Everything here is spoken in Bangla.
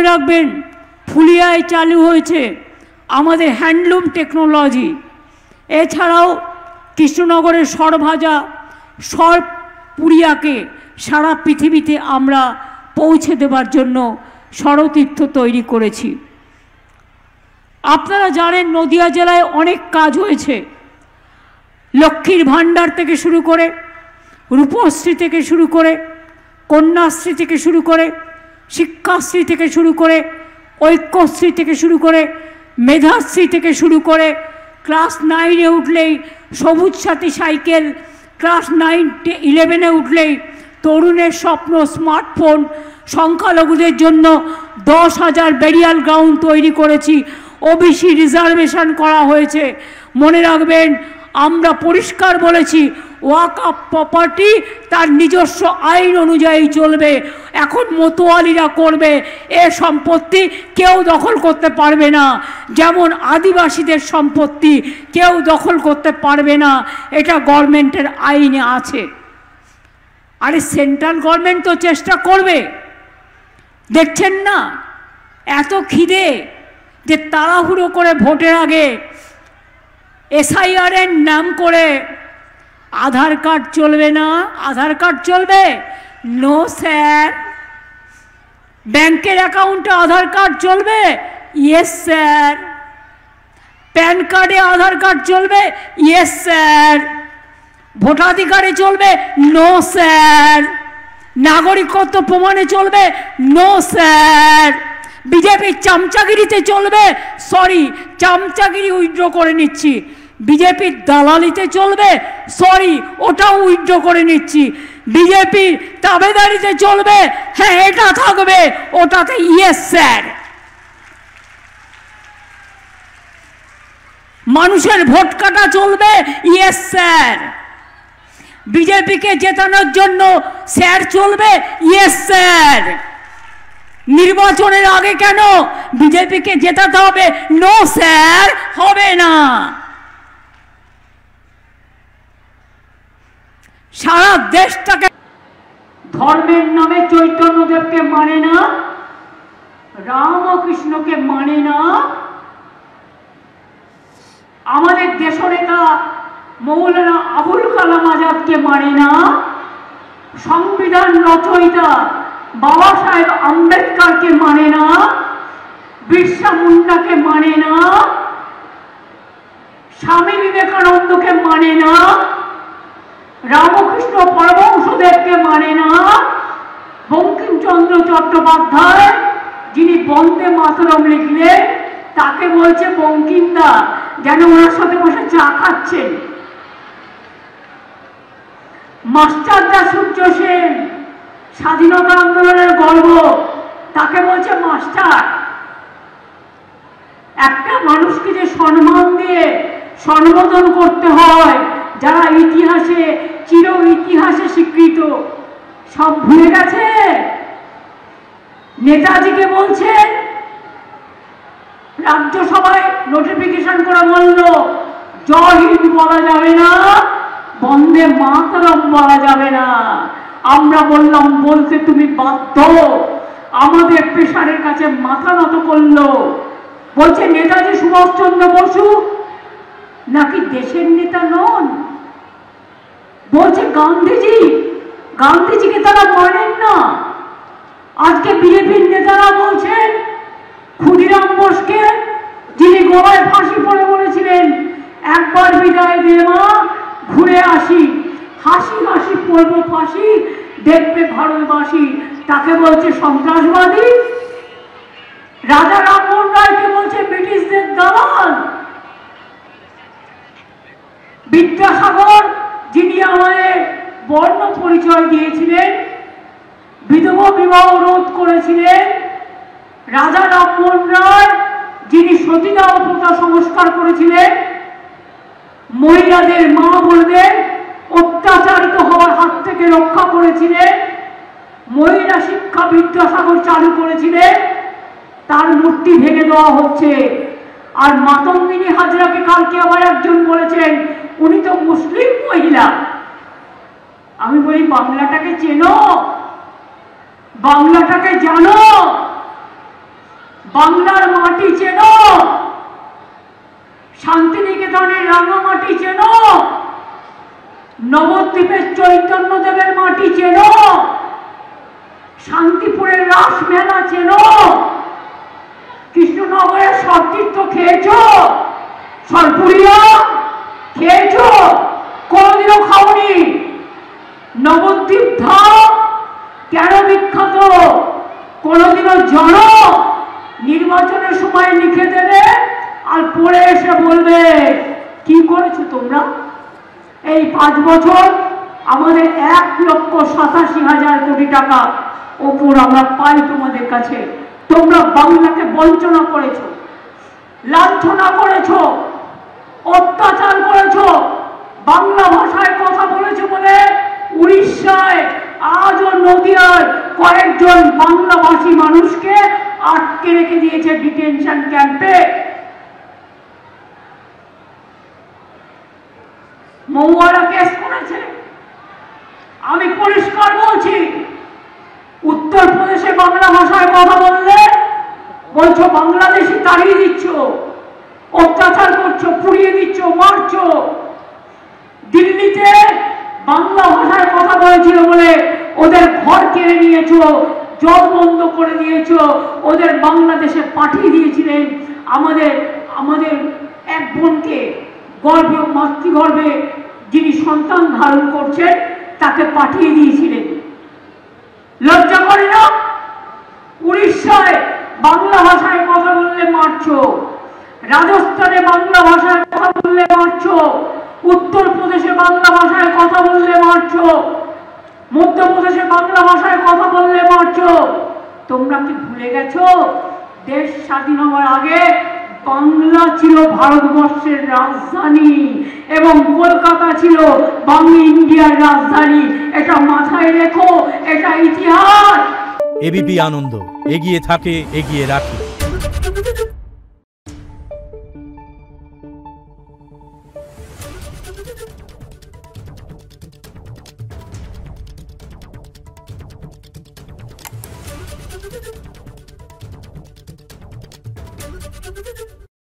রাখবেন ফুলিয়ায় চালু হয়েছে আমাদের হ্যান্ডলুম টেকনোলজি। এছাড়াও কৃষ্ণনগরের সরভাজা সর পুরিয়াকে সারা পৃথিবীতে আমরা পৌঁছে দেবার জন্য সরতীর্থ তৈরি করেছি। আপনারা জানেন নদিয়া জেলায় অনেক কাজ হয়েছে, লক্ষ্মীর ভাণ্ডার থেকে শুরু করে, রূপশ্রী থেকে শুরু করে, কন্যাশ্রী থেকে শুরু করে, শিক্ষাশ্রী থেকে শুরু করে, ঐক্যশ্রী থেকে শুরু করে, মেধাশ্রী থেকে শুরু করে, ক্লাস 9-এ উঠলেই সবুজ সাথী সাইকেল, ক্লাস 9-11-এ উঠলেই তরুণের স্বপ্ন স্মার্টফোন, সংখ্যালঘুদের জন্য 10,000 বেরিয়াল গ্রাউন্ড তৈরি করেছি, ওবিসি রিজার্ভেশন করা হয়েছে। মনে রাখবেন আমরা পরিষ্কার বলেছি ওয়াকফ প্রপার্টি তার নিজস্ব আইন অনুযায়ী চলবে। এখন মতোয়ালিরা করবে, এ সম্পত্তি কেউ দখল করতে পারবে না, যেমন আদিবাসীদের সম্পত্তি কেউ দখল করতে পারবে না, এটা গভর্নমেন্টের আইনে আছে। আরে সেন্ট্রাল গভর্নমেন্ট তো চেষ্টা করবে, দেখছেন না এত খিদে যে তাড়াহুড়ো করে ভোটের আগে SIR এর নাম করে আধার কার্ড চলবে না, আধার কার্ড চলবে নো স্যার। ব্যাংকের অ্যাকাউন্টে আধার কার্ড চলবে ইয়েস স্যার। প্যান কার্ডে আধার কার্ড চলবে ইয়েস স্যার। ভোটাধিকারে চলবে নো স্যার। নাগরিকত্ব প্রমাণে চলবে নো স্যার। বিজেপির চামচাগিরিতে চলবে, সরি চামচাগিরি উইথড্র করে নিচ্ছি। বিজেপির দালালিতে চলবে, সরি ওটাও উইথড্র করে নিচ্ছি। বিজেপির তাবেদারিতে চলবে, হ্যাঁ এটা থাকবে, ওটাতে ইয়েস স্যার। মানুষের ভোট কাটা চলবে ইয়েস স্যার। বিজেপিকে জেতানোর জন্য স্যার চলবে ইয়েস স্যার। নির্বাচনের আগে কেন বিজেপিকে জেতাতে হবে নো স্যার, হবে না। সারা দেশটাকে ধর্মের নামে চৈতন্যদেবকে মানে না, রামকৃষ্ণকে মানে না, আমাদের দেশনেতা মৌলানা আবুল কালাম আজাদকে মানে না, সংবিধান রচয়িতা বাবা সাহেব আম্বেদকরকে মানে না, বিরসা মুন্ডাকে মানে না, স্বামী বিবেকানন্দকে মানে না, রামকৃষ্ণ পরমহংসদেবকে মানে না, বঙ্কিমচন্দ্র চট্টোপাধ্যায় যিনি বন্দে মাতরম লিখলেন তাকে বলছে বঙ্কিমদা, যেন ওনার সাথে বসে চা খাচ্ছেন। মাস্টারদা সূর্য সেন স্বাধীনতা আন্দোলনের গর্ব, তাকে বলছে মাস্টার। একটা মানুষকে যে সম্মান দিয়ে সম্বোধন করতে হয়, যারা ইতিহাসে চির ইতিহাসে স্বীকৃত, সব ভুলে গেছে। নেতাজিকে বলছেন, রাজ্যসভায় নোটিফিকেশন করে বলল জয় হিন্দ বলা যাবে না, বন্দে মাতরম বলা যাবে না। আমরা বললাম বলতে তুমি বাধ্য। আমাদের প্রেসারের কাছে মাথা নত করলো। বলছে নেতাজি সুভাষচন্দ্র বসু নাকি দেশের নেতা নন। বলছে গান্ধীজি, গান্ধীজিকে তারা মানেন না। আজকে বিজেপির নেতারা বলছেন ক্ষুদিরাম বোসকে, যিনি গোয়ায় ফাঁসি পড়ে বলেছিলেন একবার বিদায় দে মা, ঘুরে আসি, হাসি হাসি পড়ব ফাঁসি, দেখবে ভারতবাসী, তাকে বলছে সন্ত্রাসবাদী। রাজা রামমোহন রায়কে বলছে ব্রিটিশদের দালাল। বিদ্যাসাগর যিনি আমাদের বর্ণ পরিচয় দিয়েছিলেন, বিধবা বিবাহ রোধ করেছিলেন, রাজা রামমোহন রায় যিনি সতীদাহ প্রথা সংস্কার করেছিলেন, মহিলাদের মা বোনদের অত্যাচারিত হওয়ার হাত থেকে রক্ষা করেছিলেন, মহিলা শিক্ষা বিদ্যাসাগর চালু করেছিলেন, তার মূর্তি ভেঙে দেওয়া হচ্ছে। আর মাতঙ্গিনী হাজরাকে কালকে আবার একজন বলেছেন উনি তো মুসলিম মহিলা। আমি বলি বাংলাটাকে চেনো, বাংলাটাকে জানো। বাংলার মাটি চেনো, শান্তিনিকেতনের রাঙামাটি চেনো, নবদ্বীপের চৈতন্যদেবের মাটি চেনো, শান্তিপুরের রাস মেলা চেনো, কৃষ্ণনগরের সতীর্থ খেয়েছো, সরপুরিয়া খেয়েছো, কোনদিনও খাওনি। নবদ্বীপ ধাম কেন বিখ্যাত কোনদিনও জানো? নির্বাচনের সময় লিখে দেবে আর পড়ে এসে বলবে কি করেছো তোমরা। এই 5 বছর আমাদের 1,87,000 কোটি টাকা ওপর আমরা পাই তোমাদের কাছে। তোমরা বাংলাকে বঞ্চনা করেছো, লাঞ্ছনা করেছো, অত্যাচার করেছো, বাংলা ভাষায় কথা বলেছো বলে উড়িষ্যায় আজও নদিয়ার কয়েকজন বাংলাভাষী মানুষকে আটকে রেখে দিয়েছে ডিটেনশন ক্যাম্পে। মৌয়ারা কেস করেছে। আমি পরিষ্কার বলছি, উত্তরপ্রদেশে বাংলা ভাষায় কথা বললে বলছো বাংলাদেশি তাড়িয়ে দিচ্ছ, অত্যাচার করছো, পুড়িয়ে দিচ্ছ, মারছো। দিল্লিতে বাংলা ভাষায় কথা বলেছিল বলে ওদের ঘর কেড়ে নিয়েছো, জল বন্ধ করে দিয়েছো, ওদের বাংলাদেশে পাঠিয়ে দিয়েছিলেন। আমাদের এক বোনকে গর্ভে, মাতৃগর্ভে যিনি সন্তান ধারণ করছেন তাকে পাঠিয়ে দিয়েছিলেন। লজ্জা করে না? উড়িষ্যায় বাংলা ভাষায় কথা বললে মারছো, রাজস্থানে বাংলা ভাষায় কথা বললে মারছো, উত্তরপ্রদেশে বাংলা ভাষায় কথা বললে মারছো, মধ্যপ্রদেশে বাংলা ভাষায় কথা বললে মারছো। তোমরা কি ভুলে গেছো দেশ স্বাধীন হওয়ার আগে বাংলা ছিল ভারতবর্ষের রাজধানী এবং কলকাতা ছিল বাংলা ইন্ডিয়ার রাজধানী। এটা মাথায় রেখো, এটা ইতিহাস। এবিপি আনন্দ, এগিয়ে থাকে, এগিয়ে রাখে। Thank you.